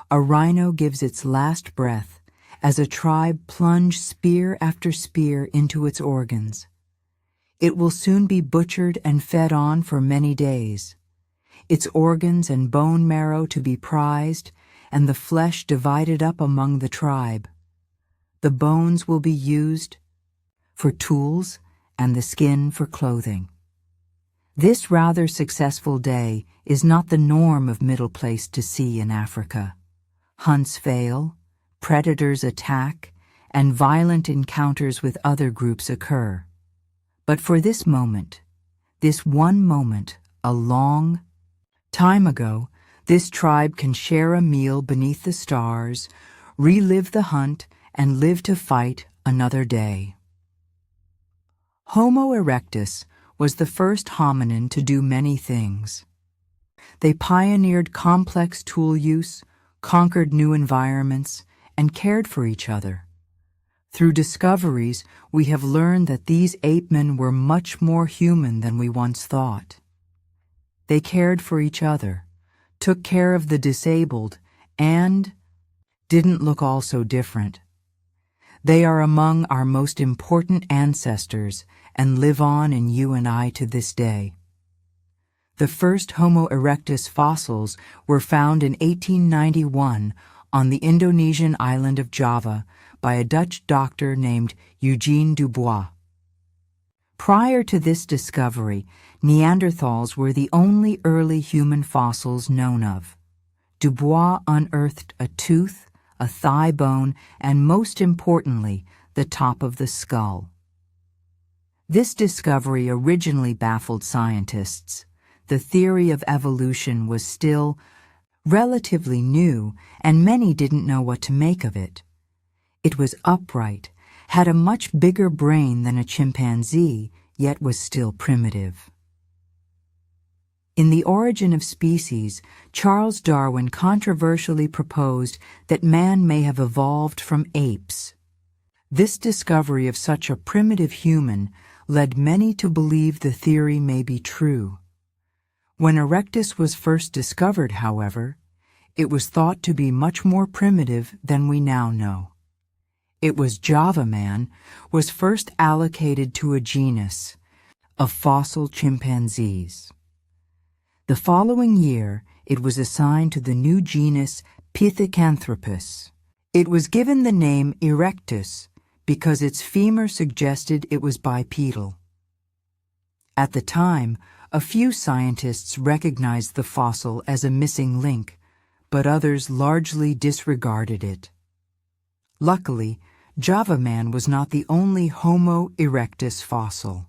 a rhino gives its last breath as a tribe plunge spear after spear into its organs. It will soon be butchered and fed on for many days, its organs and bone marrow to be prized, and the flesh divided up among the tribe. The bones will be used for tools and the skin for clothing. This rather successful day is not the norm of middle place to see in Africa. Hunts fail, predators attack, and violent encounters with other groups occur. But for this moment, this one moment, a long time ago, this tribe can share a meal beneath the stars, relive the hunt, and live to fight another day. Homo erectus was the first hominin to do many things. They pioneered complex tool use, conquered new environments, and cared for each other. Through discoveries, we have learned that these ape-men were much more human than we once thought. They cared for each other, took care of the disabled, and didn't look all so different. They are among our most important ancestors and live on in you and I to this day. The first Homo erectus fossils were found in 1891 on the Indonesian island of Java by a Dutch doctor named Eugene Dubois. Prior to this discovery, Neanderthals were the only early human fossils known of. Dubois unearthed a tooth, a thigh bone, and most importantly, the top of the skull. This discovery originally baffled scientists. The theory of evolution was still relatively new, and many didn't know what to make of it. It was upright, had a much bigger brain than a chimpanzee, yet was still primitive. In The Origin of Species, Charles Darwin controversially proposed that man may have evolved from apes. This discovery of such a primitive human led many to believe the theory may be true. When Erectus was first discovered, however, it was thought to be much more primitive than we now know. It was Java man was first allocated to a genus of fossil chimpanzees. The following year, it was assigned to the new genus Pithecanthropus. It was given the name Erectus because its femur suggested it was bipedal. At the time, a few scientists recognized the fossil as a missing link, but others largely disregarded it. Luckily, Java man was not the only Homo erectus fossil.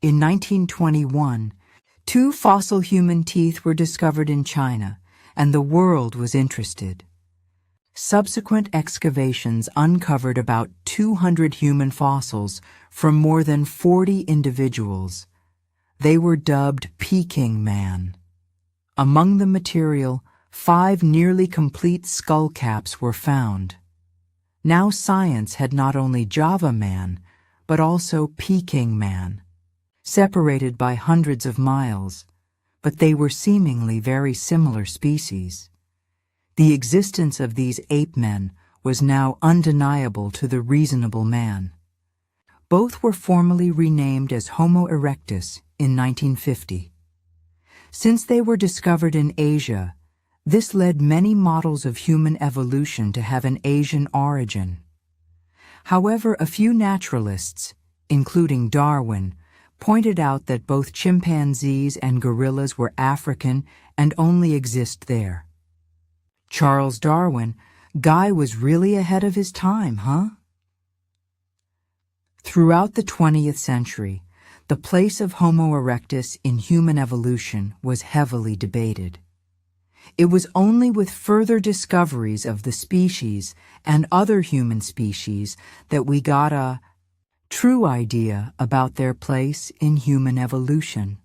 In 1921, 2 fossil human teeth were discovered in China, and the world was interested. Subsequent excavations uncovered about 200 human fossils from more than 40 individuals. They were dubbed Peking Man. Among the material, 5 nearly complete skull caps were found. Now science had not only Java man, but also Peking Man, separated by hundreds of miles, but they were seemingly very similar species. The existence of these ape-men was now undeniable to the reasonable man. Both were formally renamed as Homo erectus in 1950. Since they were discovered in Asia, this led many models of human evolution to have an Asian origin. However, a few naturalists, including Darwin, pointed out that both chimpanzees and gorillas were African and only exist there. Charles Darwin, guy was really ahead of his time, huh? Throughout the 20th century, the place of Homo erectus in human evolution was heavily debated. It was only with further discoveries of the species and other human species that we got a true idea about their place in human evolution.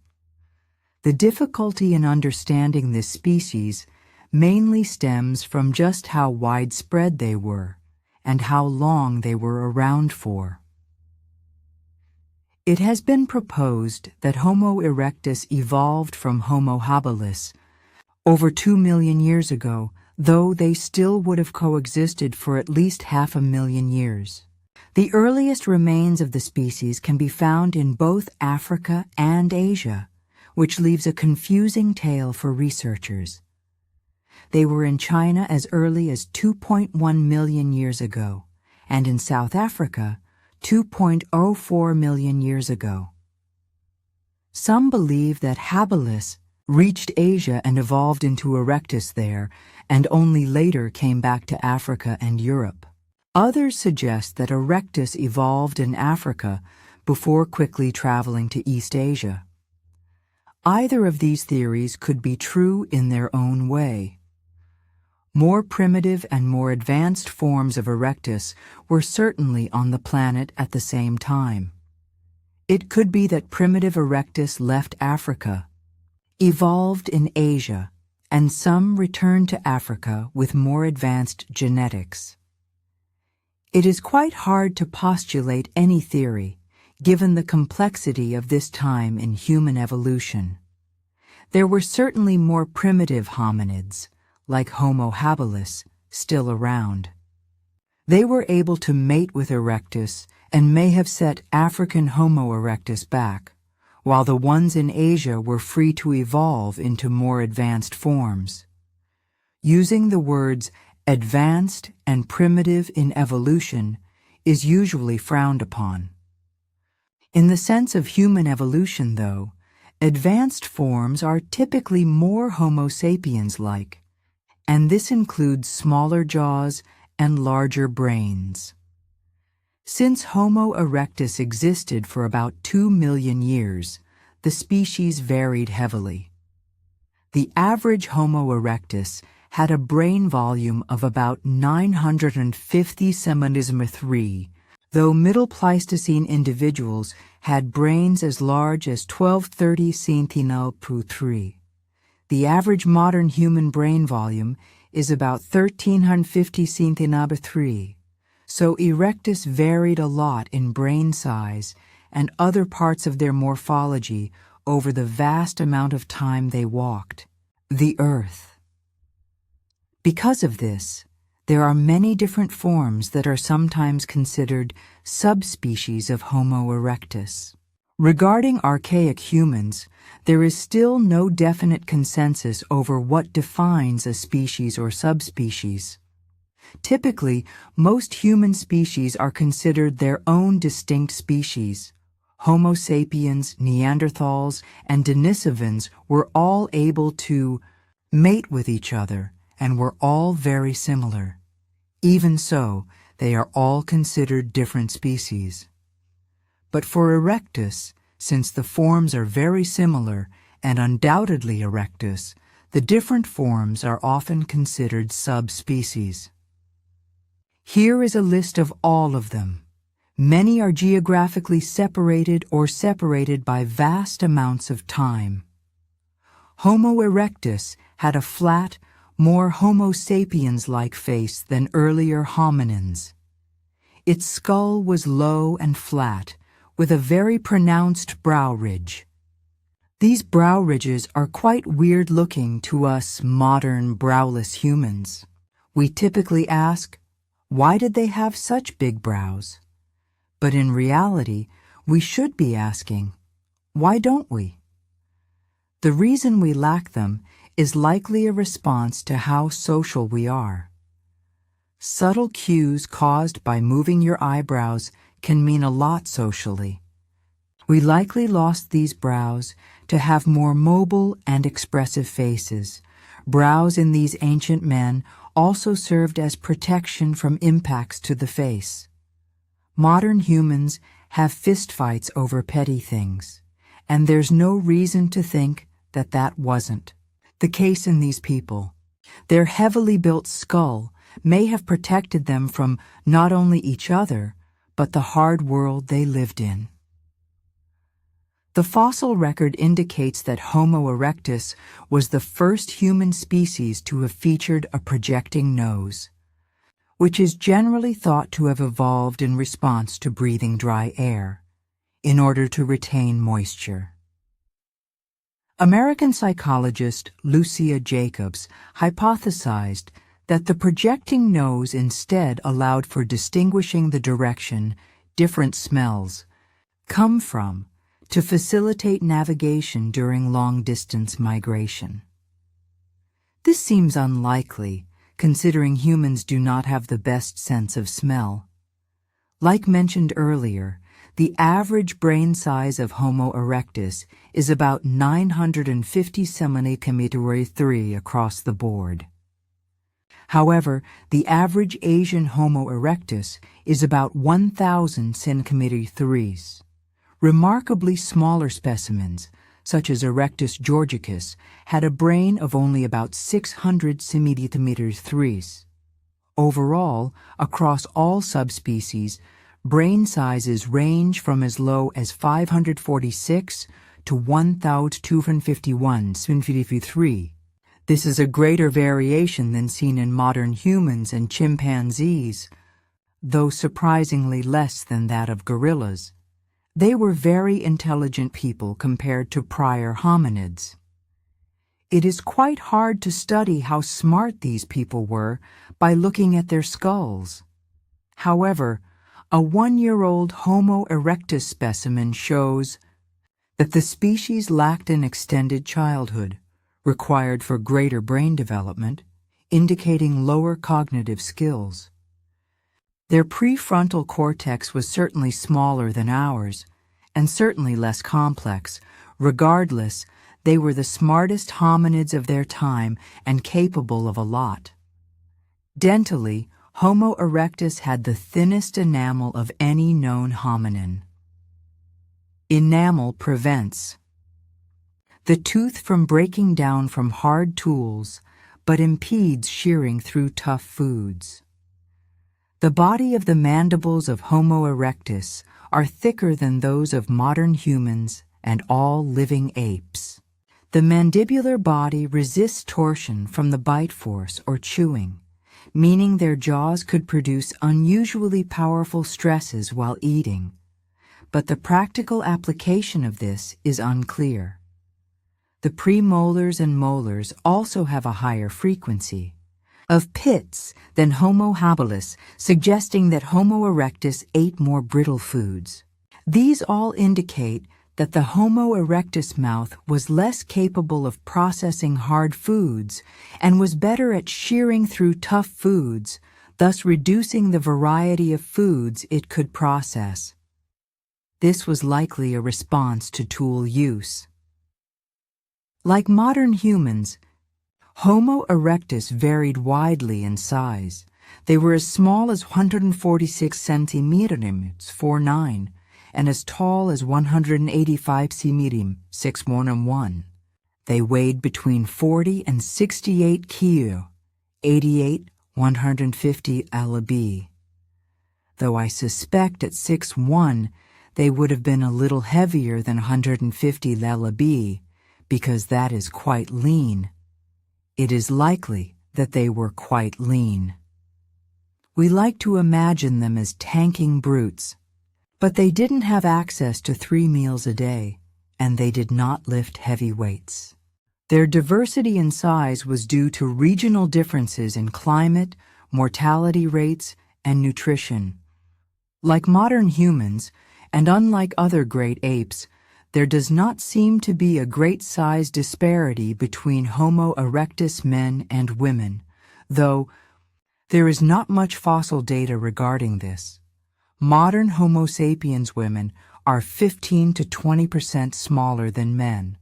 The difficulty in understanding this species mainly stems from just how widespread they were and how long they were around for. It has been proposed that Homo erectus evolved from Homo habilis, over 2 million years ago, though they still would have coexisted for at least 500,000 years. The earliest remains of the species can be found in both Africa and Asia, which leaves a confusing tale for researchers. They were in China as early as 2.1 million years ago, and in South Africa, 2.04 million years ago. Some believe that habilis reached Asia and evolved into Erectus there, and only later came back to Africa and Europe. Others suggest that Erectus evolved in Africa before quickly traveling to East Asia. Either of these theories could be true in their own way. More primitive and more advanced forms of Erectus were certainly on the planet at the same time. It could be that primitive Erectus left Africa, evolved in Asia, and some returned to Africa with more advanced genetics. It is quite hard to postulate any theory, given the complexity of this time in human evolution. There were certainly more primitive hominids, like Homo habilis, still around. They were able to mate with Erectus and may have set African Homo erectus back, while the ones in Asia were free to evolve into more advanced forms. Using the words advanced and primitive in evolution is usually frowned upon. In the sense of human evolution, though, advanced forms are typically more Homo sapiens-like, and this includes smaller jaws and larger brains. Since Homo erectus existed for about 2 million years, the species varied heavily. The average Homo erectus had a brain volume of about 950 cm3, though Middle Pleistocene individuals had brains as large as 1230 cm3. The average modern human brain volume is about 1350 cm3. So Erectus varied a lot in brain size and other parts of their morphology over the vast amount of time they walked the Earth. Because of this, there are many different forms that are sometimes considered subspecies of Homo erectus. Regarding archaic humans, there is still no definite consensus over what defines a species or subspecies. Typically, most human species are considered their own distinct species. Homo sapiens, Neanderthals, and Denisovans were all able to mate with each other and were all very similar. Even so, they are all considered different species. But for Erectus, since the forms are very similar and undoubtedly Erectus, the different forms are often considered subspecies. Here is a list of all of them. Many are geographically separated or separated by vast amounts of time. Homo erectus had a flat, more Homo sapiens-like face than earlier hominins. Its skull was low and flat, with a very pronounced brow ridge. These brow ridges are quite weird-looking to us modern browless humans. We typically ask, why did they have such big brows? But in reality, we should be asking, why don't we? The reason we lack them is likely a response to how social we are. Subtle cues caused by moving your eyebrows can mean a lot socially. We likely lost these brows to have more mobile and expressive faces. Brows in these ancient men also served as protection from impacts to the face. Modern humans have fistfights over petty things, and there's no reason to think that that wasn't the case in these people. Their heavily built skull may have protected them from not only each other, but the hard world they lived in. The fossil record indicates that Homo erectus was the first human species to have featured a projecting nose, which is generally thought to have evolved in response to breathing dry air, in order to retain moisture. American psychologist Lucia Jacobs hypothesized that the projecting nose instead allowed for distinguishing the direction different smells come from to facilitate navigation during long-distance migration. This seems unlikely, considering humans do not have the best sense of smell. Like mentioned earlier, the average brain size of Homo erectus is about 950 cm 3 across the board. However, the average Asian Homo erectus is about 1,000 cm 3. Remarkably smaller specimens, such as Erectus georgicus, had a brain of only about 600 cm 3. Overall, across all subspecies, brain sizes range from as low as 546 to 1,251 cm 3. This is a greater variation than seen in modern humans and chimpanzees, though surprisingly less than that of gorillas. They were very intelligent people compared to prior hominids. It is quite hard to study how smart these people were by looking at their skulls. However, a 1-year-old Homo erectus specimen shows that the species lacked an extended childhood, required for greater brain development, indicating lower cognitive skills. Their prefrontal cortex was certainly smaller than ours, and certainly less complex. Regardless, they were the smartest hominids of their time and capable of a lot. Dentally, Homo erectus had the thinnest enamel of any known hominin. Enamel prevents the tooth from breaking down from hard tools, but impedes shearing through tough foods. The body of the mandibles of Homo erectus are thicker than those of modern humans and all living apes. The mandibular body resists torsion from the bite force or chewing, meaning their jaws could produce unusually powerful stresses while eating. But the practical application of this is unclear. The premolars and molars also have a higher frequency of pits than Homo habilis, suggesting that Homo erectus ate more brittle foods. These all indicate that the Homo erectus mouth was less capable of processing hard foods and was better at shearing through tough foods, thus reducing the variety of foods it could process. This was likely a response to tool use. Like modern humans, Homo erectus varied widely in size. They were as small as 146 centimeters, 4'9", and as tall as 185 centimeters, 6'1". They weighed between 40 and 68 kilo, 88, 150 lb. Though I suspect at 6'1", they would have been a little heavier than 150 lb, because that is quite lean. It is likely that they were quite lean. We like to imagine them as tanking brutes, but they didn't have access to 3 meals a day, and they did not lift heavy weights. Their diversity in size was due to regional differences in climate, mortality rates, and nutrition. Like modern humans, and unlike other great apes, there does not seem to be a great size disparity between Homo erectus men and women, though there is not much fossil data regarding this. Modern Homo sapiens women are 15 to 20% smaller than men.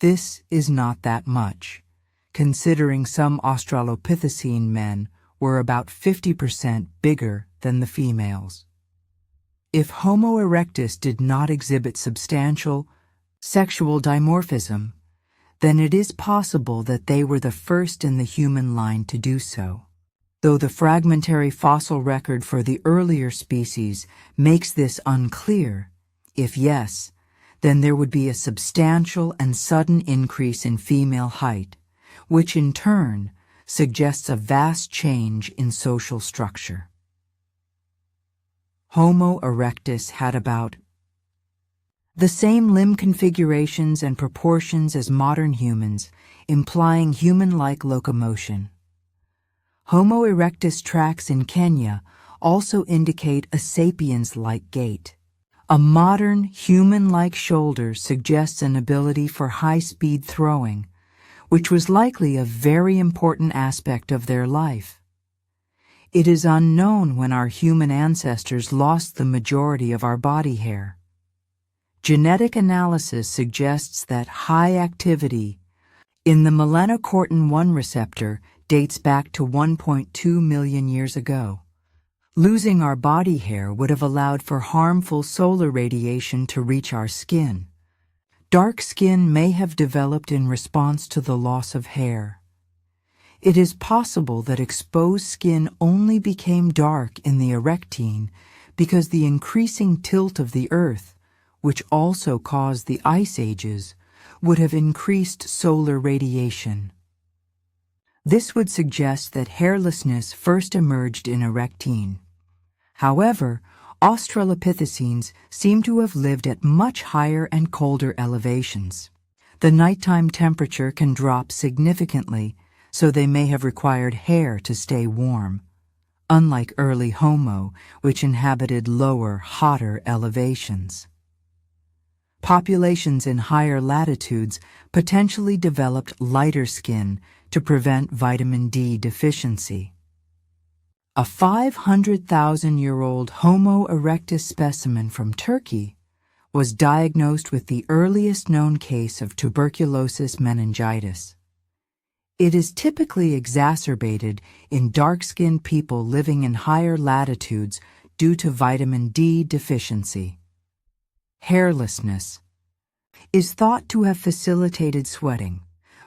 This is not that much, considering some Australopithecine men were about 50% bigger than the females. If Homo erectus did not exhibit substantial sexual dimorphism, then it is possible that they were the first in the human line to do so. Though the fragmentary fossil record for the earlier species makes this unclear, if yes, then there would be a substantial and sudden increase in female height, which in turn suggests a vast change in social structure. Homo erectus had about The same limb configurations and proportions as modern humans, implying human-like locomotion. Homo erectus tracks in Kenya also indicate a sapiens-like gait. A modern, human-like shoulder suggests an ability for high-speed throwing, which was likely a very important aspect of their life. It is unknown when our human ancestors lost the majority of our body hair. Genetic analysis suggests that high activity in the melanocortin-1 receptor dates back to 1.2 million years ago. Losing our body hair would have allowed for harmful solar radiation to reach our skin. Dark skin may have developed in response to the loss of hair. It is possible that exposed skin only became dark in the Erectine because the increasing tilt of the Earth, which also caused the ice ages, would have increased solar radiation. This would suggest that hairlessness first emerged in Erectine. However, Australopithecines seem to have lived at much higher and colder elevations. The nighttime temperature can drop significantly, so they may have required hair to stay warm, unlike early Homo, which inhabited lower, hotter elevations. Populations in higher latitudes potentially developed lighter skin to prevent vitamin D deficiency. A 500,000-year-old Homo erectus specimen from Turkey was diagnosed with the earliest known case of tuberculosis meningitis. It is typically exacerbated in dark-skinned people living in higher latitudes due to vitamin D deficiency. Hairlessness is thought to have facilitated sweating,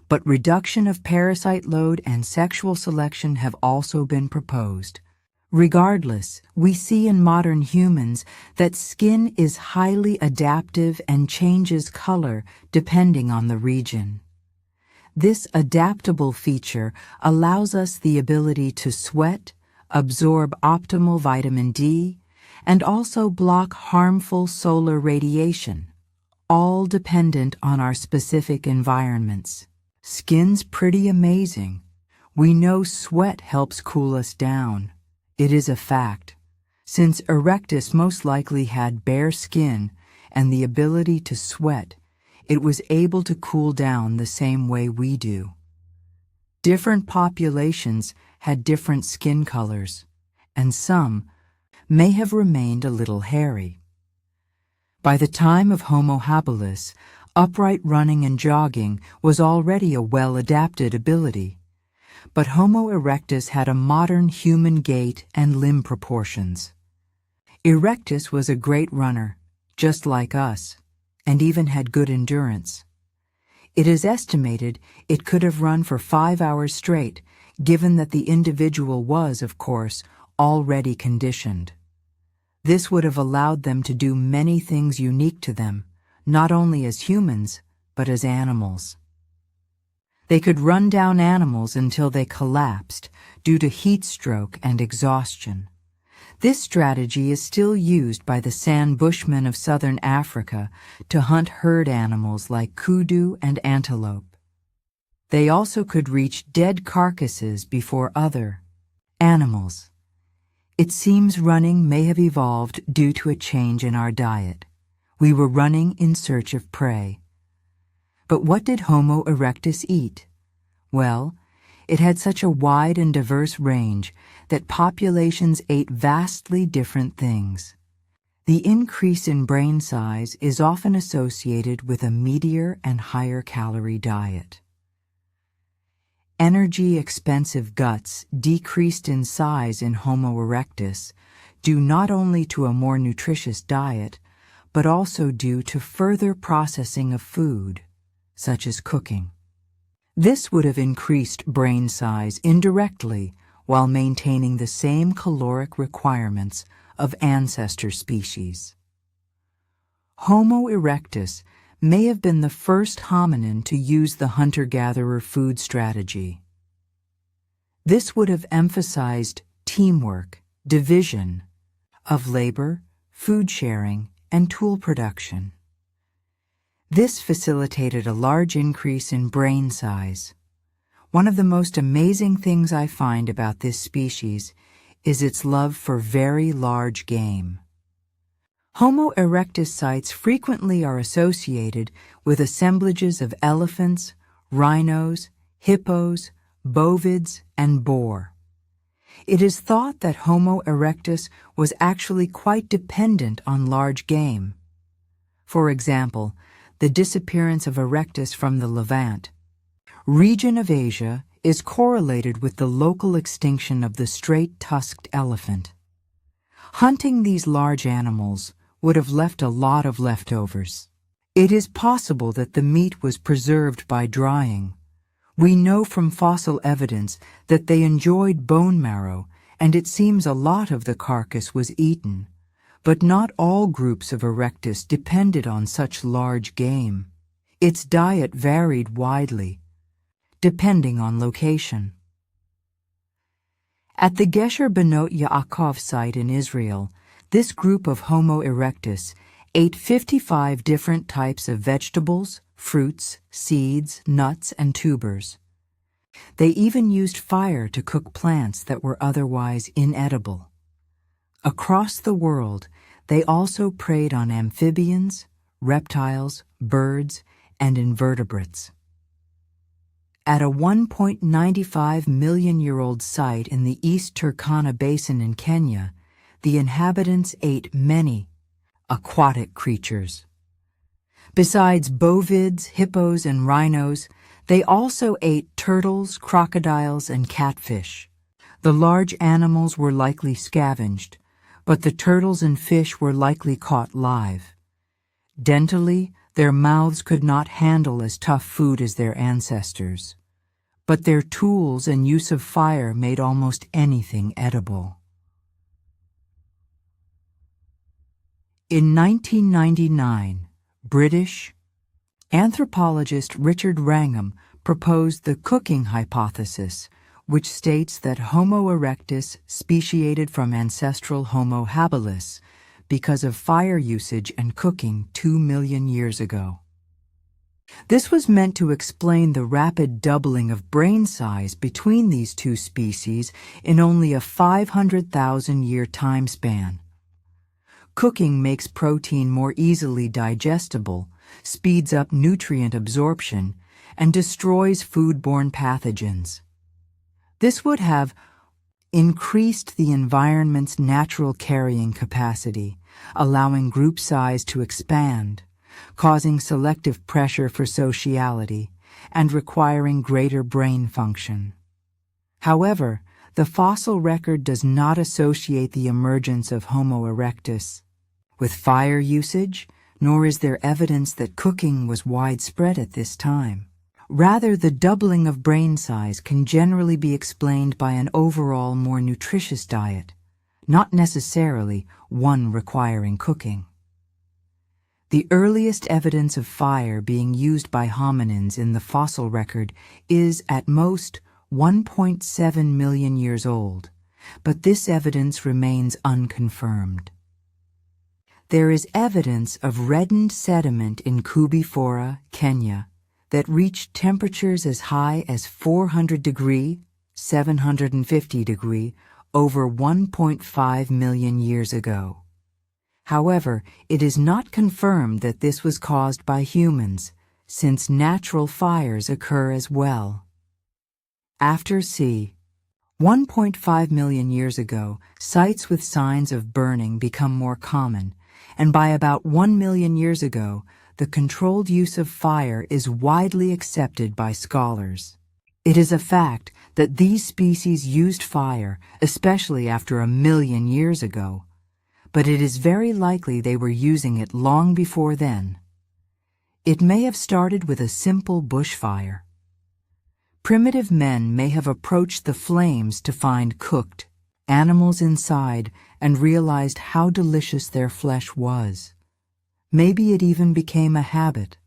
but reduction of parasite load and sexual selection have also been proposed. Regardless, we see in modern humans that skin is highly adaptive and changes color depending on the region. This adaptable feature allows us the ability to sweat, absorb optimal vitamin D, and also block harmful solar radiation, all dependent on our specific environments. Skin's pretty amazing. We know sweat helps cool us down. It is a fact. Since Erectus most likely had bare skin and the ability to sweat, it was able to cool down the same way we do. Different populations had different skin colors, and some may have remained a little hairy. By the time of Homo habilis, upright running and jogging was already a well-adapted ability, but Homo erectus had a modern human gait and limb proportions. Erectus was a great runner, just like us, and even had good endurance. It is estimated it could have run for 5 hours straight, given that the individual was, of course, already conditioned. This would have allowed them to do many things unique to them, not only as humans, but as animals. They could run down animals until they collapsed due to heat stroke and exhaustion. This strategy is still used by the San Bushmen of southern Africa to hunt herd animals like kudu and antelope. They also could reach dead carcasses before other animals. It seems running may have evolved due to a change in our diet. We were running in search of prey. But what did Homo erectus eat? Well, it had such a wide and diverse range that populations ate vastly different things. The increase in brain size is often associated with a meatier and higher calorie diet. Energy-expensive guts decreased in size in Homo erectus due not only to a more nutritious diet, but also due to further processing of food, such as cooking. This would have increased brain size indirectly while maintaining the same caloric requirements of ancestor species. Homo erectus may have been the first hominin to use the hunter-gatherer food strategy. This would have emphasized teamwork, division of labor, food sharing, and tool production. This facilitated a large increase in brain size. One of the most amazing things I find about this species is its love for very large game. Homo erectus sites frequently are associated with assemblages of elephants, rhinos, hippos, bovids, and boar. It is thought that Homo erectus was actually quite dependent on large game. For example, the disappearance of erectus from the Levant region of Asia is correlated with the local extinction of the straight-tusked elephant. Hunting these large animals would have left a lot of leftovers. It is possible that the meat was preserved by drying. We know from fossil evidence that they enjoyed bone marrow, and it seems a lot of the carcass was eaten. But not all groups of erectus depended on such large game. Its diet varied widely, depending on location. At the Gesher Benot Yaakov site in Israel, this group of Homo erectus ate 55 different types of vegetables, fruits, seeds, nuts, and tubers. They even used fire to cook plants that were otherwise inedible. Across the world, they also preyed on amphibians, reptiles, birds, and invertebrates. At a 1.95 million-year-old site in the East Turkana Basin in Kenya, the inhabitants ate many aquatic creatures. Besides bovids, hippos, and rhinos, they also ate turtles, crocodiles, and catfish. The large animals were likely scavenged, but the turtles and fish were likely caught live. Dentally, their mouths could not handle as tough food as their ancestors, but their tools and use of fire made almost anything edible. In 1999, British anthropologist Richard Wrangham proposed the cooking hypothesis, which states that Homo erectus speciated from ancestral Homo habilis because of fire usage and cooking 2 million years ago. This was meant to explain the rapid doubling of brain size between these two species in only a 500,000-year time span. Cooking makes protein more easily digestible, speeds up nutrient absorption, and destroys foodborne pathogens. This would have increased the environment's natural carrying capacity, allowing group size to expand, causing selective pressure for sociality, and requiring greater brain function. However, the fossil record does not associate the emergence of Homo erectus with fire usage, nor is there evidence that cooking was widespread at this time. Rather, the doubling of brain size can generally be explained by an overall more nutritious diet, not necessarily one requiring cooking. The earliest evidence of fire being used by hominins in the fossil record is, at most, 1.7 million years old, but this evidence remains unconfirmed. There is evidence of reddened sediment in Kubifora, Kenya, that reached temperatures as high as 400 degree, 750 degree, over 1.5 million years ago. However, it is not confirmed that this was caused by humans, since natural fires occur as well. After c. 1.5 million years ago, sites with signs of burning become more common, and by about 1 million years ago, the controlled use of fire is widely accepted by scholars. It is a fact that these species used fire, especially after 1 million years ago, but it is very likely they were using it long before then. It may have started with a simple bushfire. Primitive men may have approached the flames to find cooked animals inside and realized how delicious their flesh was. Maybe it even became a habit.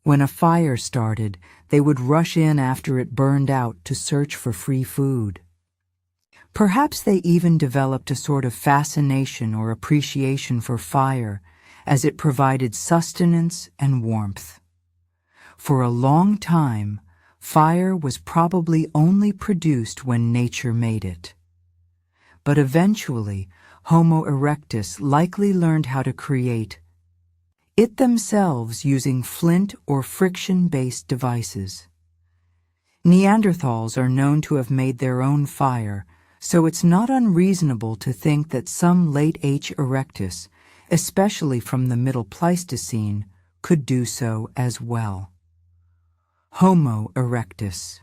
When a fire started, they would rush in after it burned out to search for free food. Perhaps they even developed a sort of fascination or appreciation for fire as it provided sustenance and warmth. For a long time, fire was probably only produced when nature made it. But eventually, Homo erectus likely learned how to create it themselves using flint or friction-based devices. Neanderthals are known to have made their own fire, so it's not unreasonable to think that some late H. erectus, especially from the Middle Pleistocene, could do so as well. Homo erectus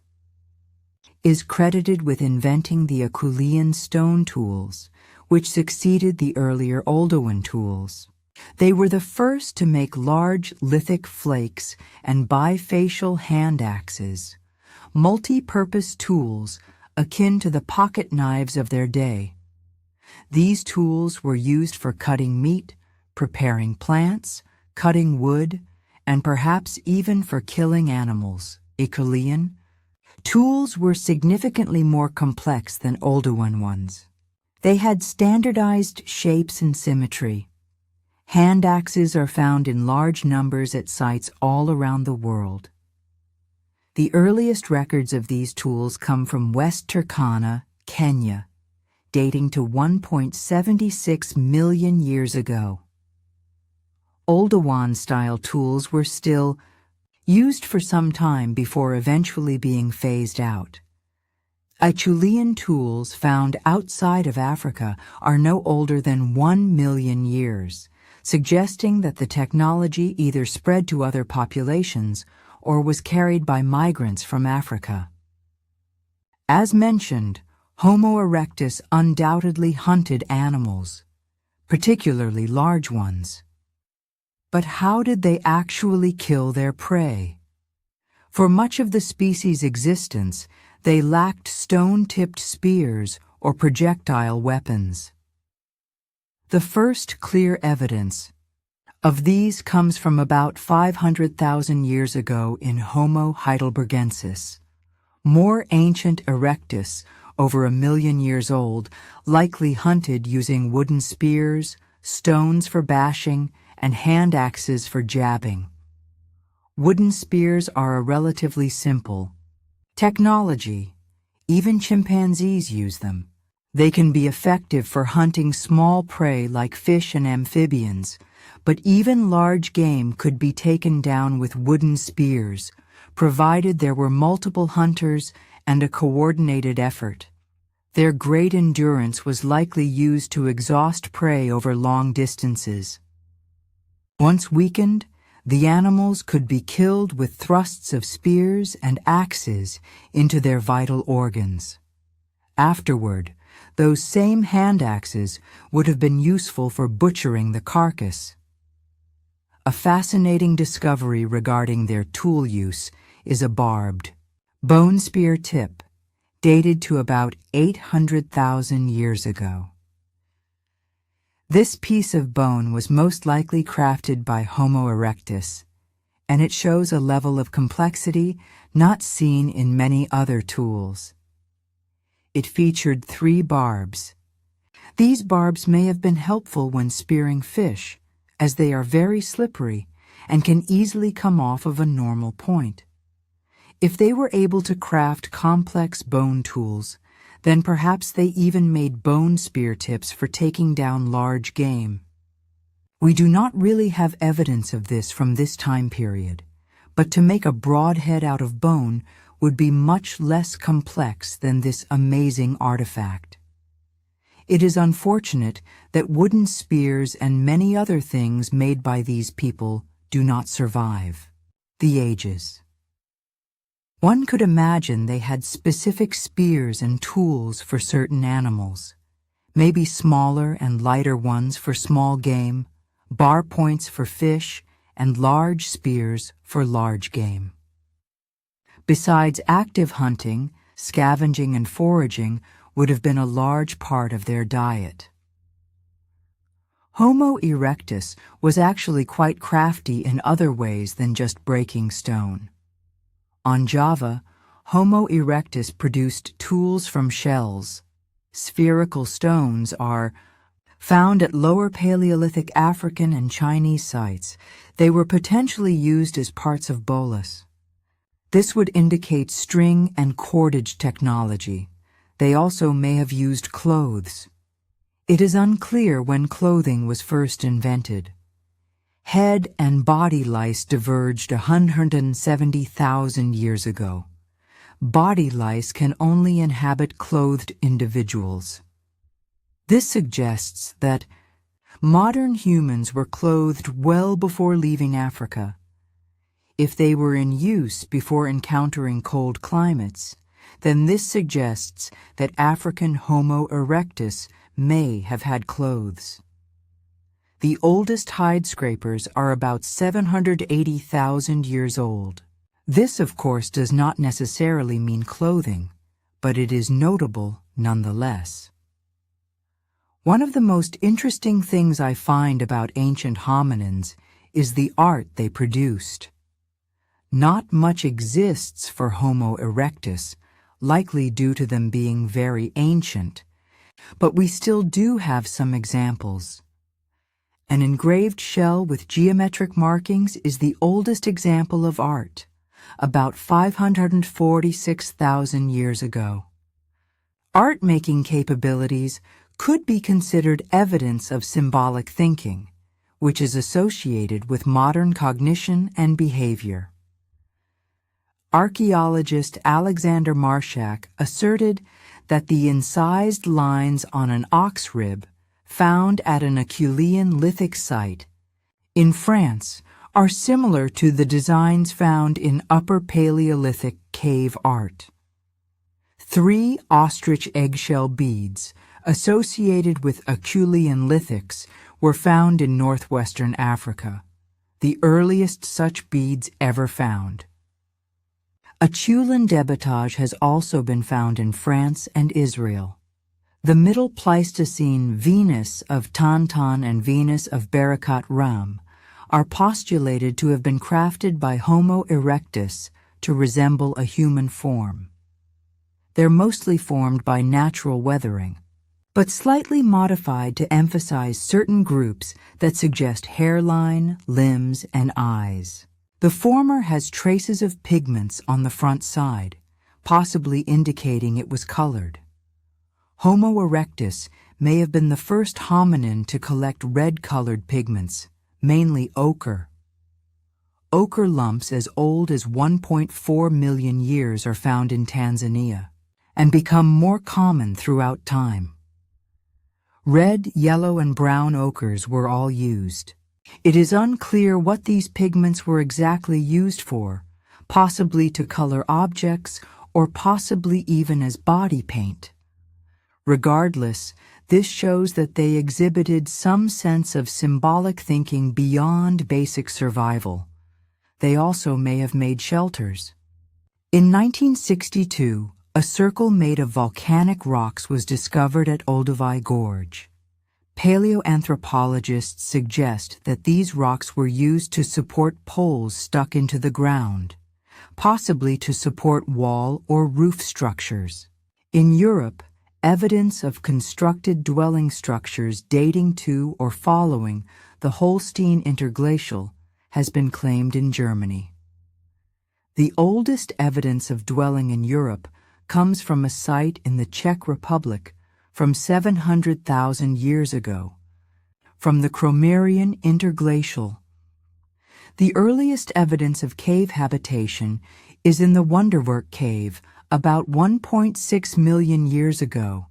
is credited with inventing the Acheulean stone tools, which succeeded the earlier Oldowan tools. They were the first to make large lithic flakes and bifacial hand axes, multi-purpose tools akin to the pocket knives of their day. These tools were used for cutting meat, preparing plants, cutting wood, and perhaps even for killing animals. Acheulean tools were significantly more complex than Oldowan ones. They had standardized shapes and symmetry. Hand axes are found in large numbers at sites all around the world. The earliest records of these tools come from West Turkana, Kenya, dating to 1.76 million years ago. Oldowan-style tools were still used for some time before eventually being phased out. Acheulean tools found outside of Africa are no older than 1 million years, suggesting that the technology either spread to other populations or was carried by migrants from Africa. As mentioned, Homo erectus undoubtedly hunted animals, particularly large ones. But how did they actually kill their prey? For much of the species' existence, they lacked stone-tipped spears or projectile weapons. The first clear evidence of these comes from about 500,000 years ago in Homo heidelbergensis. More ancient erectus, over 1 million years old, likely hunted using wooden spears, stones for bashing, and hand axes for jabbing. Wooden spears are a relatively simple technology. Even chimpanzees use them. They can be effective for hunting small prey like fish and amphibians, but even large game could be taken down with wooden spears, provided there were multiple hunters and a coordinated effort. Their great endurance was likely used to exhaust prey over long distances. Once weakened, the animals could be killed with thrusts of spears and axes into their vital organs. Afterward, those same hand axes would have been useful for butchering the carcass. A fascinating discovery regarding their tool use is a barbed bone spear tip, dated to about 800,000 years ago. This piece of bone was most likely crafted by Homo erectus, and it shows a level of complexity not seen in many other tools. It featured 3 barbs. These barbs may have been helpful when spearing fish, as they are very slippery and can easily come off of a normal point. If they were able to craft complex bone tools, then perhaps they even made bone spear tips for taking down large game. We do not really have evidence of this from this time period, but to make a broadhead out of bone would be much less complex than this amazing artifact. It is unfortunate that wooden spears and many other things made by these people do not survive the ages. One could imagine they had specific spears and tools for certain animals, maybe smaller and lighter ones for small game, bar points for fish, and large spears for large game. Besides active hunting, scavenging and foraging would have been a large part of their diet. Homo erectus was actually quite crafty in other ways than just breaking stone. On Java, Homo erectus produced tools from shells. Spherical stones are Found at Lower Paleolithic African and Chinese sites, they were potentially used as parts of bolas. This would indicate string and cordage technology. They also may have used clothes. It is unclear when clothing was first invented. Head and body lice diverged 170,000 years ago. Body lice can only inhabit clothed individuals. This suggests that modern humans were clothed well before leaving Africa. If they were in use before encountering cold climates, then this suggests that African Homo erectus may have had clothes. The oldest hide scrapers are about 780,000 years old. This, of course, does not necessarily mean clothing, but it is notable nonetheless. One of the most interesting things I find about ancient hominins is the art they produced. Not much exists for Homo erectus, likely due to them being very ancient, but we still do have some examples. An engraved shell with geometric markings is the oldest example of art, about 546,000 years ago. Art-making capabilities could be considered evidence of symbolic thinking, which is associated with modern cognition and behavior. Archaeologist Alexander Marshak asserted that the incised lines on an ox rib found at an Acheulean lithic site in France are similar to the designs found in Upper Paleolithic cave art. 3 ostrich eggshell beads associated with Acheulean lithics were found in northwestern Africa, the earliest such beads ever found. Acheulean debitage has also been found in France and Israel. The Middle Pleistocene Venus of Tantan and Venus of Barakat Ram are postulated to have been crafted by Homo erectus to resemble a human form. They're mostly formed by natural weathering, but slightly modified to emphasize certain groups that suggest hairline, limbs, and eyes. The former has traces of pigments on the front side, possibly indicating it was colored. Homo erectus may have been the first hominin to collect red-colored pigments, mainly ochre. Ochre lumps as old as 1.4 million years are found in Tanzania and become more common throughout time. Red, yellow, and brown ochres were all used. It is unclear what these pigments were exactly used for, possibly to color objects or possibly even as body paint. Regardless, this shows that they exhibited some sense of symbolic thinking beyond basic survival. They also may have made shelters. In 1962, a circle made of volcanic rocks was discovered at Olduvai Gorge. Paleoanthropologists suggest that these rocks were used to support poles stuck into the ground, possibly to support wall or roof structures. In Europe, evidence of constructed dwelling structures dating to or following the Holstein Interglacial has been claimed in Germany. The oldest evidence of dwelling in Europe comes from a site in the Czech Republic from 700,000 years ago, from the Cromerian Interglacial. The earliest evidence of cave habitation is in the Wonderwerk Cave about 1.6 million years ago,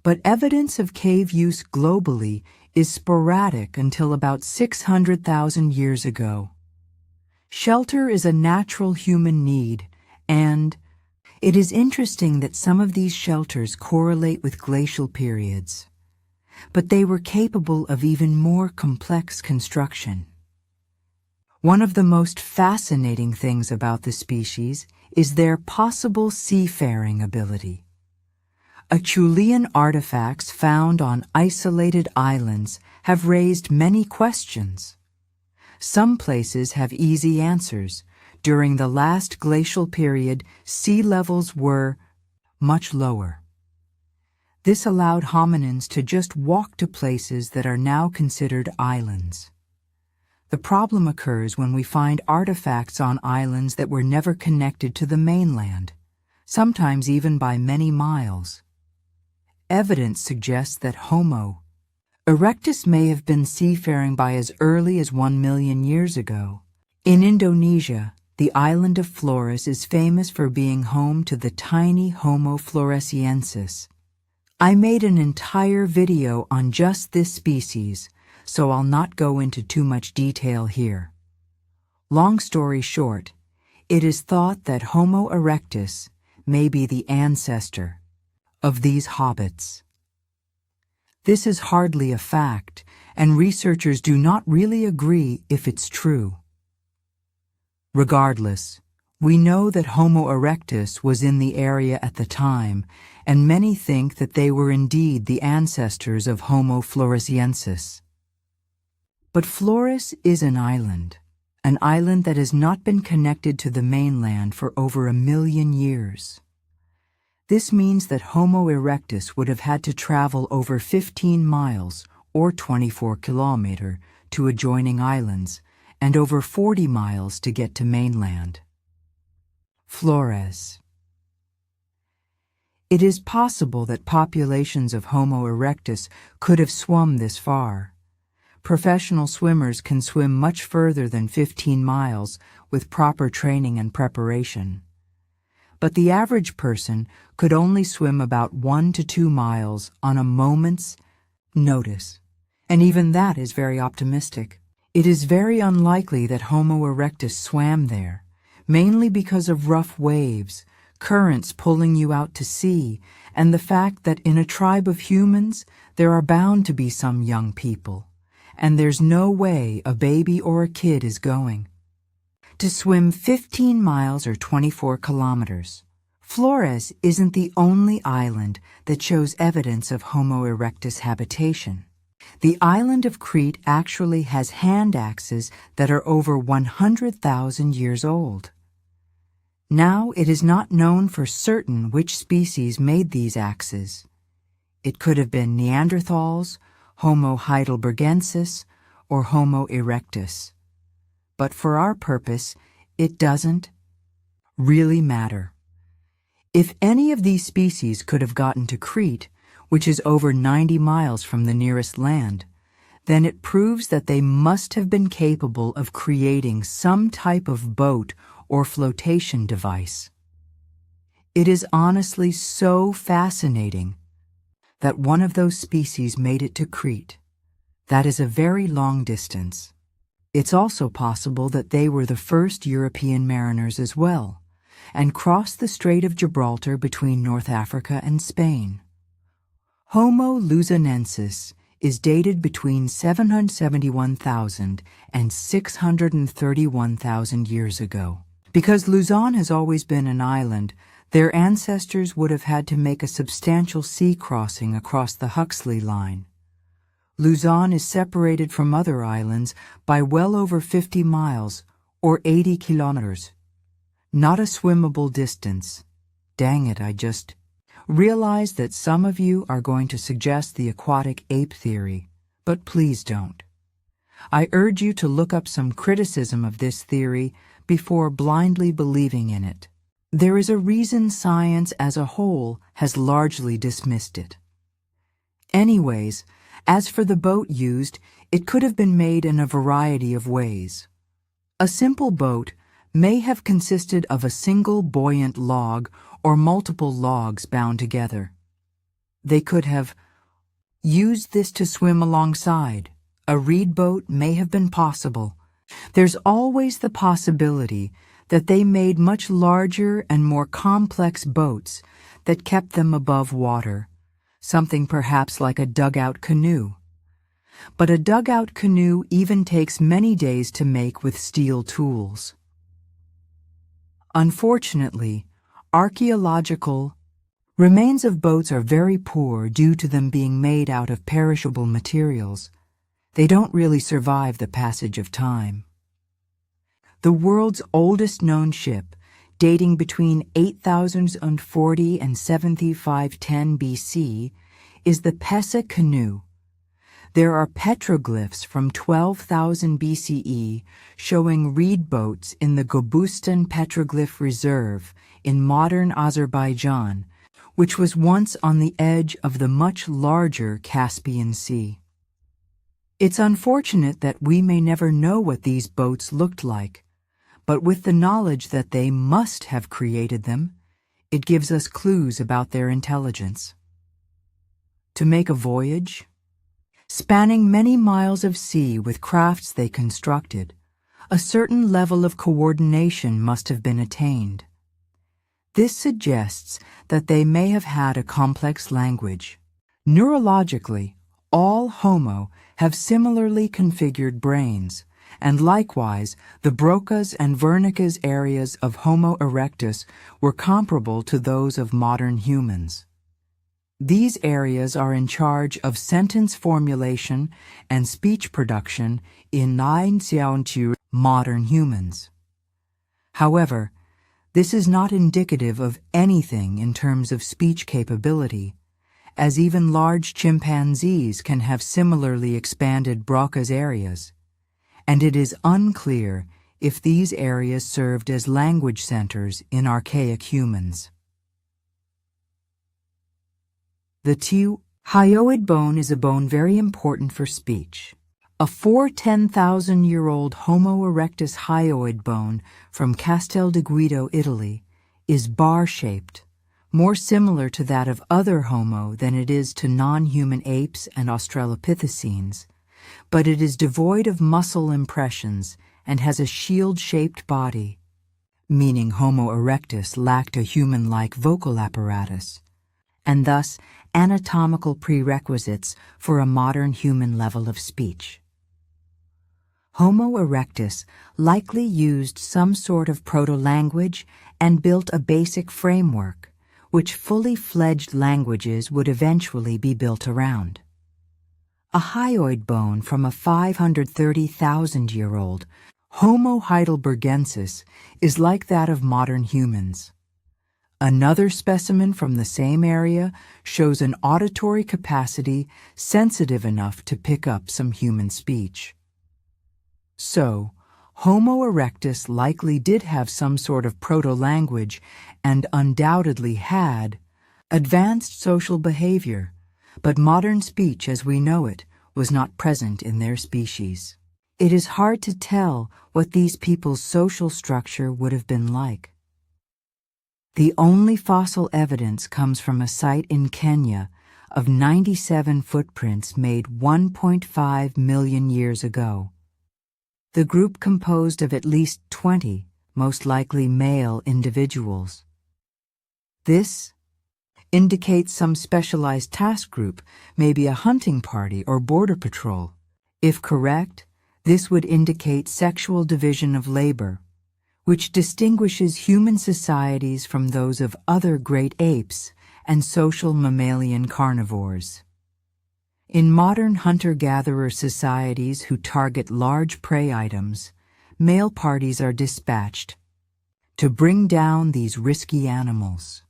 but evidence of cave use globally is sporadic until about 600,000 years ago. Shelter is a natural human need, and it is interesting that some of these shelters correlate with glacial periods, but they were capable of even more complex construction. One of the most fascinating things about the species is their possible seafaring ability. Acheulean artifacts found on isolated islands have raised many questions. Some places have easy answers. During the last glacial period, sea levels were much lower. This allowed hominins to just walk to places that are now considered islands. The problem occurs when we find artifacts on islands that were never connected to the mainland, sometimes even by many miles. Evidence suggests that Homo erectus may have been seafaring by as early as 1 million years ago. In Indonesia, the island of Flores is famous for being home to the tiny Homo floresiensis. I made an entire video on just this species, so I'll not go into too much detail here. Long story short, it is thought that Homo erectus may be the ancestor of these hobbits. This is hardly a fact, and researchers do not really agree if it's true. Regardless, we know that Homo erectus was in the area at the time, and many think that they were indeed the ancestors of Homo floresiensis. But Flores is an island that has not been connected to the mainland for over 1 million years. This means that Homo erectus would have had to travel over 15 miles, or 24 kilometers, to adjoining islands, and over 40 miles to get to mainland. Flores. It is possible that populations of Homo erectus could have swum this far. Professional swimmers can swim much further than 15 miles with proper training and preparation. But the average person could only swim about 1 to 2 miles on a moment's notice, and even that is very optimistic. It is very unlikely that Homo erectus swam there, mainly because of rough waves, currents pulling you out to sea, and the fact that in a tribe of humans there are bound to be some young people, and there's no way a baby or a kid is going to swim 15 miles or 24 kilometers. Flores isn't the only island that shows evidence of Homo erectus habitation. The island of Crete actually has hand axes that are over 100,000 years old. Now it is not known for certain which species made these axes. It could have been Neanderthals, Homo heidelbergensis, or Homo erectus. But for our purpose, it doesn't really matter. If any of these species could have gotten to Crete, which is over 90 miles from the nearest land, then it proves that they must have been capable of creating some type of boat or flotation device. It is honestly so fascinating that one of those species made it to Crete. That is a very long distance. It's also possible that they were the first European mariners as well, and crossed the Strait of Gibraltar between North Africa and Spain. Homo luzonensis is dated between 771,000 and 631,000 years ago. Because Luzon has always been an island, their ancestors would have had to make a substantial sea crossing across the Huxley Line. Luzon is separated from other islands by well over 50 miles, or 80 kilometers. Not a swimmable distance. Dang it, I just realized that some of you are going to suggest the aquatic ape theory, but please don't. I urge you to look up some criticism of this theory before blindly believing in it. There is a reason science as a whole has largely dismissed it. Anyways, as for the boat used, it could have been made in a variety of ways. A simple boat may have consisted of a single buoyant log or multiple logs bound together. They could have used this to swim alongside. A reed boat may have been possible. There's always the possibility that they made much larger and more complex boats that kept them above water, something perhaps like a dugout canoe. But a dugout canoe even takes many days to make with steel tools. Unfortunately, archaeological remains of boats are very poor due to them being made out of perishable materials. They don't really survive the passage of time. The world's oldest known ship dating between 8040 and 7510 BC, is the Pesa canoe. There are petroglyphs from 12,000 BCE showing reed boats in the Gobustan Petroglyph Reserve in modern Azerbaijan, which was once on the edge of the much larger Caspian Sea. It's unfortunate that we may never know what these boats looked like, but with the knowledge that they must have created them, it gives us clues about their intelligence. To make a voyage, spanning many miles of sea with crafts they constructed, a certain level of coordination must have been attained. This suggests that they may have had a complex language. Neurologically, all Homo have similarly configured brains, and likewise, the Broca's and Wernicke's areas of Homo erectus were comparable to those of modern humans. These areas are in charge of sentence formulation and speech production in modern humans. However, this is not indicative of anything in terms of speech capability, as even large chimpanzees can have similarly expanded Broca's areas, and it is unclear if these areas served as language centers in archaic humans. The hyoid bone is a bone very important for speech. A 10,000-year-old Homo erectus hyoid bone from Castel di Guido, Italy, is bar-shaped, more similar to that of other Homo than it is to non-human apes and Australopithecines, but it is devoid of muscle impressions and has a shield-shaped body, meaning Homo erectus lacked a human-like vocal apparatus, and thus anatomical prerequisites for a modern human level of speech. Homo erectus likely used some sort of proto-language and built a basic framework, which fully fledged languages would eventually be built around. A hyoid bone from a 530,000-year-old Homo heidelbergensis is like that of modern humans. Another specimen from the same area shows an auditory capacity sensitive enough to pick up some human speech. So, Homo erectus likely did have some sort of proto-language and undoubtedly had advanced social behavior, but modern speech as we know it was not present in their species. It is hard to tell what these people's social structure would have been like. The only fossil evidence comes from a site in Kenya of 97 footprints made 1.5 million years ago. The group composed of at least 20, most likely male individuals. This indicates some specialized task group, maybe a hunting party or border patrol. If correct, this would indicate sexual division of labor, which distinguishes human societies from those of other great apes and social mammalian carnivores. In modern hunter-gatherer societies who target large prey items, male parties are dispatched to bring down these risky animals.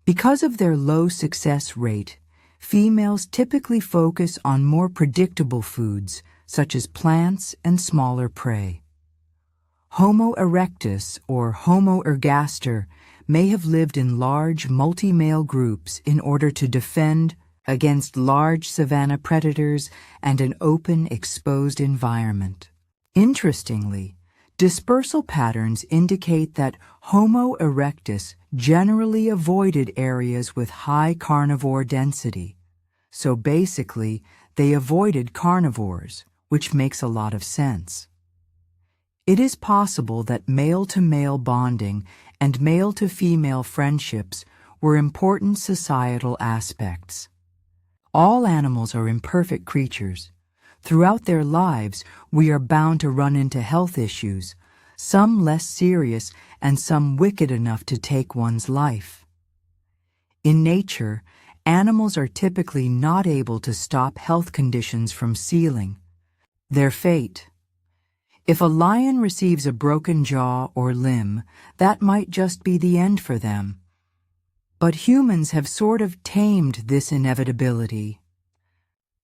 Because of their low success rate, females typically focus on more predictable foods such as plants and smaller prey. Homo erectus or Homo ergaster may have lived in large multi-male groups in order to defend against large savanna predators and an open, exposed environment. Interestingly, dispersal patterns indicate that Homo erectus generally avoided areas with high carnivore density. So basically, they avoided carnivores, which makes a lot of sense. It is possible that male-to-male bonding and male-to-female friendships were important societal aspects. All animals are imperfect creatures. Throughout their lives, we are bound to run into health issues, some less serious and some wicked enough to take one's life. In nature, animals are typically not able to stop health conditions from sealing their fate. If a lion receives a broken jaw or limb, that might just be the end for them. But humans have sort of tamed this inevitability.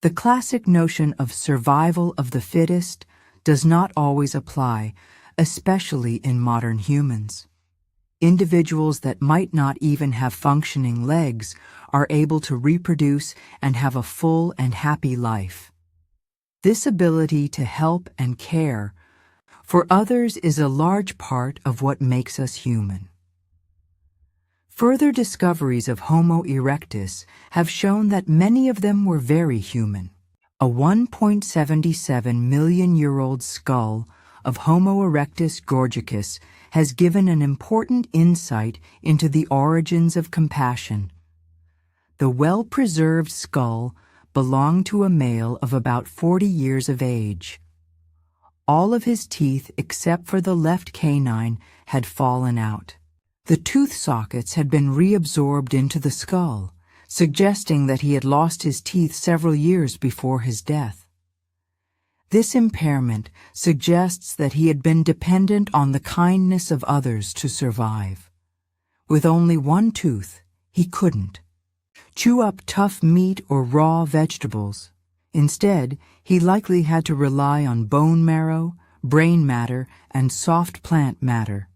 The classic notion of survival of the fittest does not always apply, especially in modern humans. Individuals that might not even have functioning legs are able to reproduce and have a full and happy life. This ability to help and care for others is a large part of what makes us human. Further discoveries of Homo erectus have shown that many of them were very human. A 1.77 million-year-old skull of Homo erectus gorgicus has given an important insight into the origins of compassion. The well-preserved skull belonged to a male of about 40 years of age. All of his teeth except for the left canine had fallen out. The tooth sockets had been reabsorbed into the skull, suggesting that he had lost his teeth several years before his death. This impairment suggests that he had been dependent on the kindness of others to survive. With only one tooth, he couldn't chew up tough meat or raw vegetables. Instead, he likely had to rely on bone marrow, brain matter, and soft plant matter.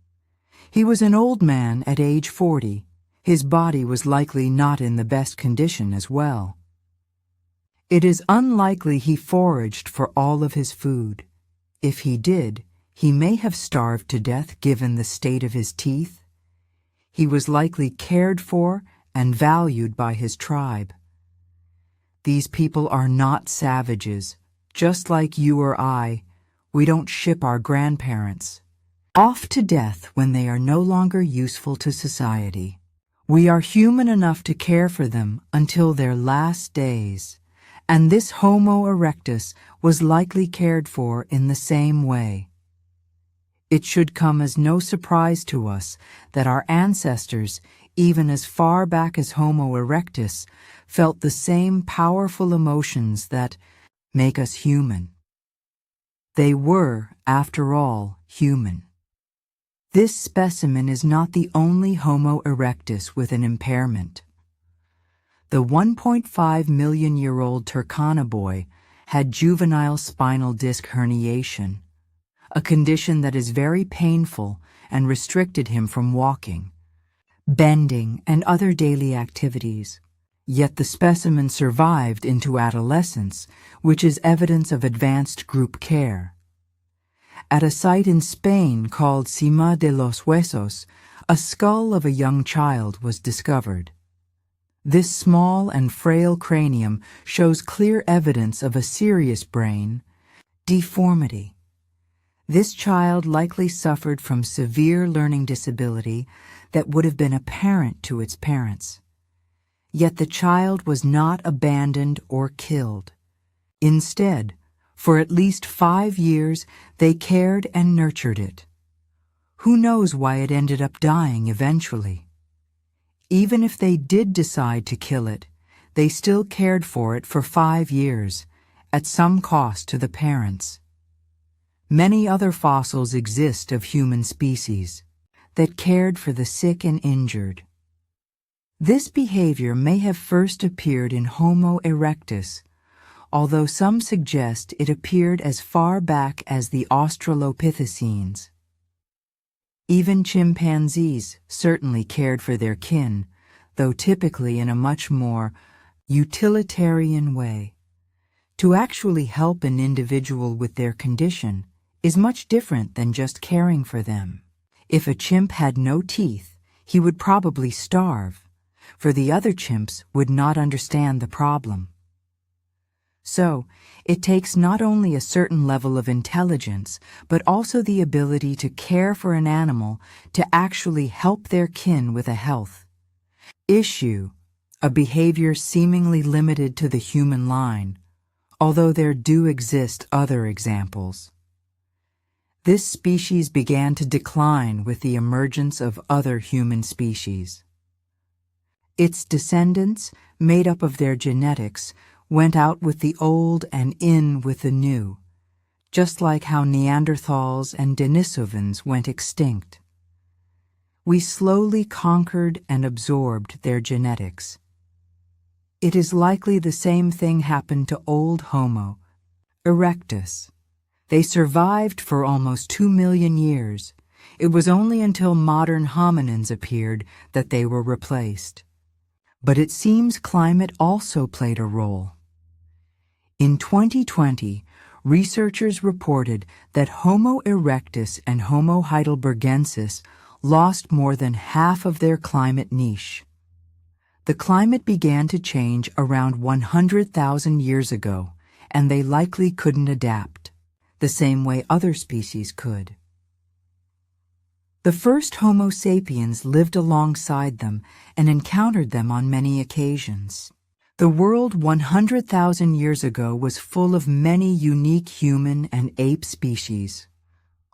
He was an old man at age 40. His body was likely not in the best condition as well. It is unlikely he foraged for all of his food. If he did, he may have starved to death given the state of his teeth. He was likely cared for and valued by his tribe. These people are not savages. Just like you or I, we don't ship our grandparents off to death when they are no longer useful to society. We are human enough to care for them until their last days, and this Homo erectus was likely cared for in the same way. It should come as no surprise to us that our ancestors, even as far back as Homo erectus, felt the same powerful emotions that make us human. They were, after all, human. This specimen is not the only Homo erectus with an impairment. The 1.5 million-year-old Turkana boy had juvenile spinal disc herniation, a condition that is very painful and restricted him from walking, bending, and other daily activities. Yet the specimen survived into adolescence, which is evidence of advanced group care. At a site in Spain called Cima de los Huesos, a skull of a young child was discovered. This small and frail cranium shows clear evidence of a serious brain deformity. This child likely suffered from severe learning disability that would have been apparent to its parents. Yet the child was not abandoned or killed. Instead, for at least 5 years, they cared and nurtured it. Who knows why it ended up dying eventually? Even if they did decide to kill it, they still cared for it for 5 years, at some cost to the parents. Many other fossils exist of human species that cared for the sick and injured. This behavior may have first appeared in Homo erectus, although some suggest it appeared as far back as the Australopithecines. Even chimpanzees certainly cared for their kin, though typically in a much more utilitarian way. To actually help an individual with their condition is much different than just caring for them. If a chimp had no teeth, he would probably starve, for the other chimps would not understand the problem. So, it takes not only a certain level of intelligence, but also the ability to care for an animal to actually help their kin with a health issue, a behavior seemingly limited to the human line, although there do exist other examples. This species began to decline with the emergence of other human species. Its descendants, made up of their genetics, went out with the old and in with the new, just like how Neanderthals and Denisovans went extinct. We slowly conquered and absorbed their genetics. It is likely the same thing happened to old Homo Erectus. They survived for almost 2 million years. It was only until modern hominins appeared that they were replaced. But it seems climate also played a role. In 2020, researchers reported that Homo erectus and Homo heidelbergensis lost more than half of their climate niche. The climate began to change around 100,000 years ago, and they likely couldn't adapt, the same way other species could. The first Homo sapiens lived alongside them and encountered them on many occasions. The world 100,000 years ago was full of many unique human and ape species.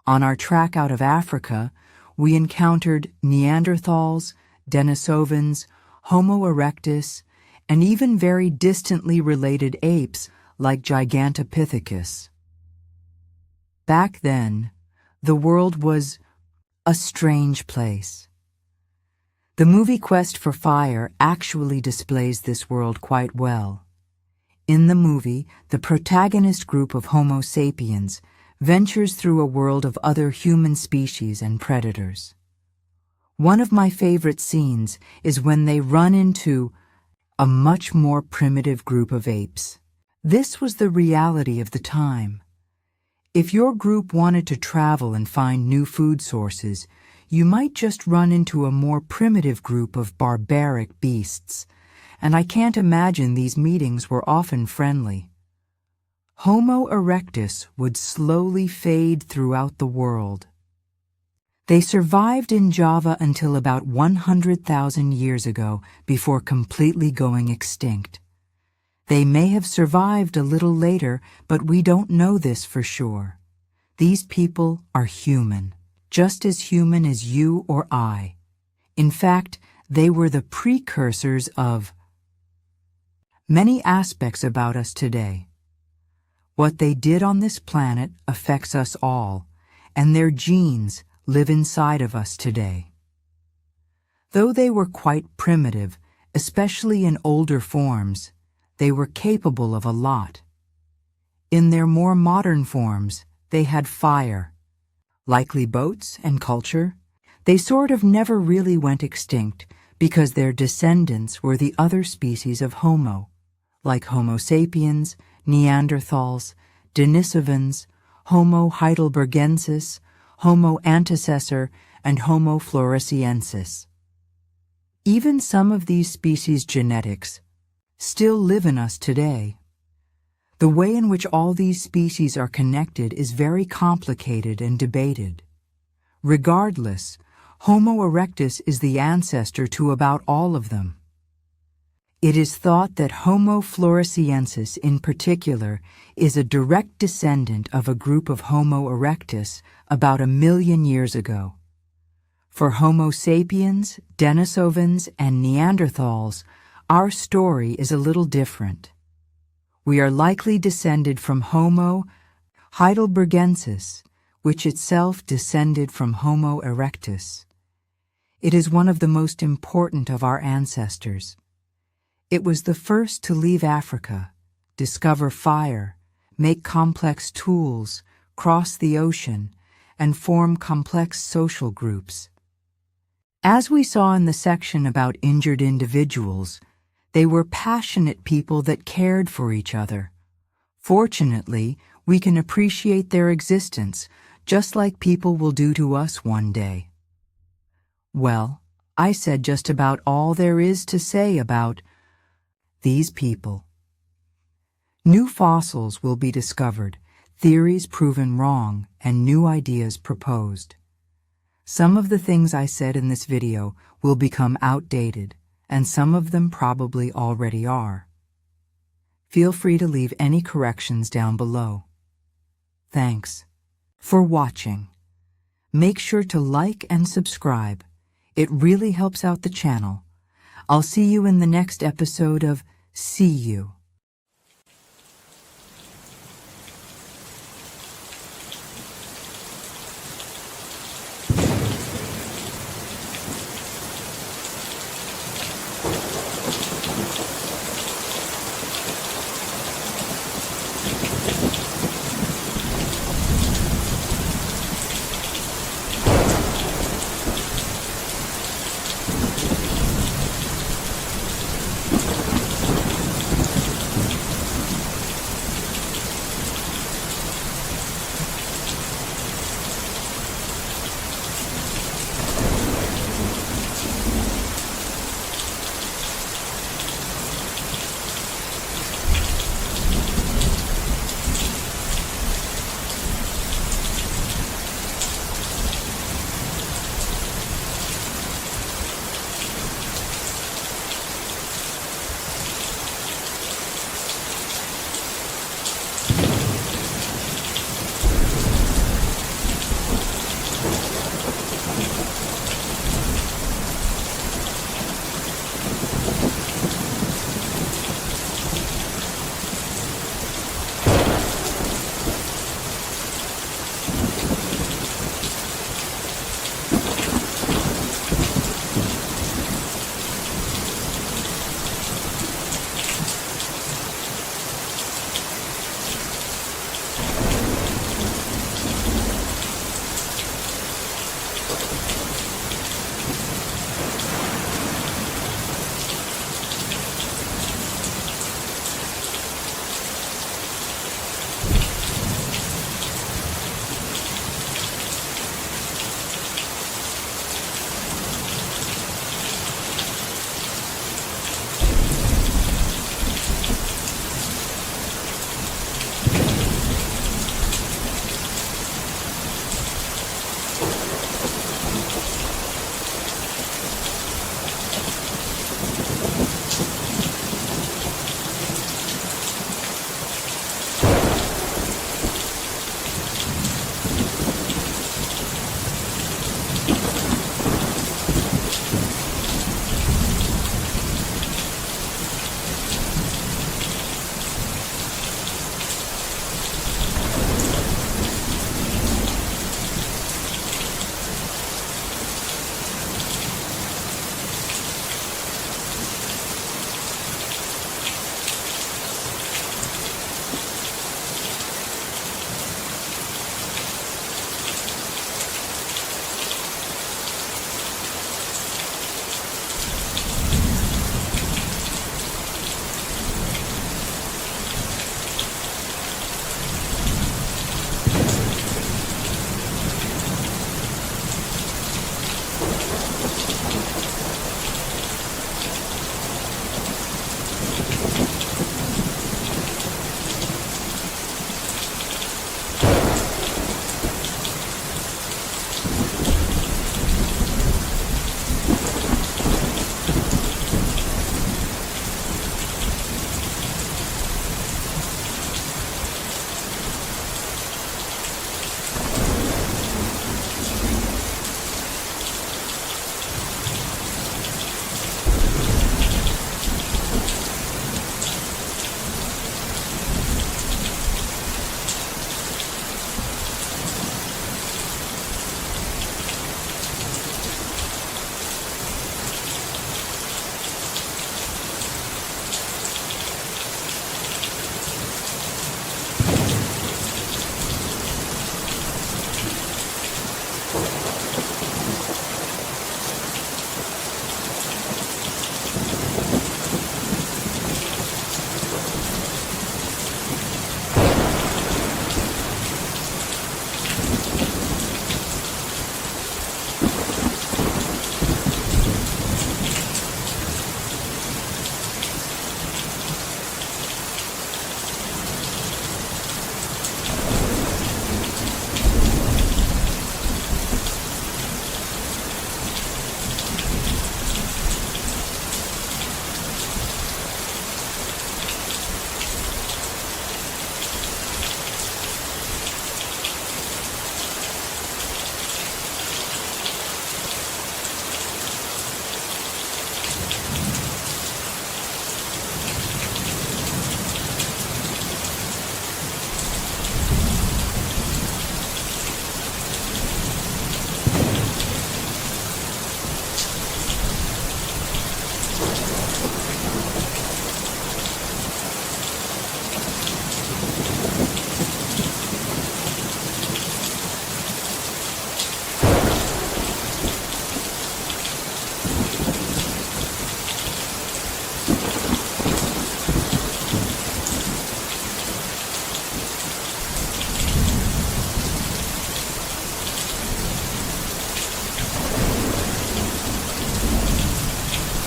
On our trek out of Africa, we encountered Neanderthals, Denisovans, Homo erectus, and even very distantly related apes like Gigantopithecus. Back then, the world was a strange place. The movie Quest for Fire actually displays this world quite well. In the movie, the protagonist group of Homo sapiens ventures through a world of other human species and predators. One of my favorite scenes is when they run into a much more primitive group of apes. This was the reality of the time. If your group wanted to travel and find new food sources, you might just run into a more primitive group of barbaric beasts, and I can't imagine these meetings were often friendly. Homo erectus would slowly fade throughout the world. They survived in Java until about 100,000 years ago before completely going extinct. They may have survived a little later, but we don't know this for sure. These people are human, just as human as you or I. In fact, they were the precursors of many aspects about us today. What they did on this planet affects us all, and their genes live inside of us today. Though they were quite primitive, especially in older forms, they were capable of a lot. In their more modern forms, they had fire, likely boats and culture. They sort of never really went extinct because their descendants were the other species of Homo, like Homo sapiens, Neanderthals, Denisovans, Homo heidelbergensis, Homo antecessor, and Homo floresiensis. Even some of these species' genetics still live in us today. The way in which all these species are connected is very complicated and debated. Regardless, Homo erectus is the ancestor to about all of them. It is thought that Homo floresiensis in particular is a direct descendant of a group of Homo erectus about 1 million years ago. For Homo sapiens, Denisovans, and Neanderthals, our story is a little different. We are likely descended from Homo heidelbergensis, which itself descended from Homo erectus. It is one of the most important of our ancestors. It was the first to leave Africa, discover fire, make complex tools, cross the ocean, and form complex social groups. As we saw in the section about injured individuals, they were passionate people that cared for each other. Fortunately, we can appreciate their existence, just like people will do to us one day. Well, I said just about all there is to say about these people. New fossils will be discovered, theories proven wrong, and new ideas proposed. Some of the things I said in this video will become outdated, and some of them probably already are. Feel free to leave any corrections down below. Thanks for watching. Make sure to like and subscribe. It really helps out the channel. I'll see you in the next episode of See You.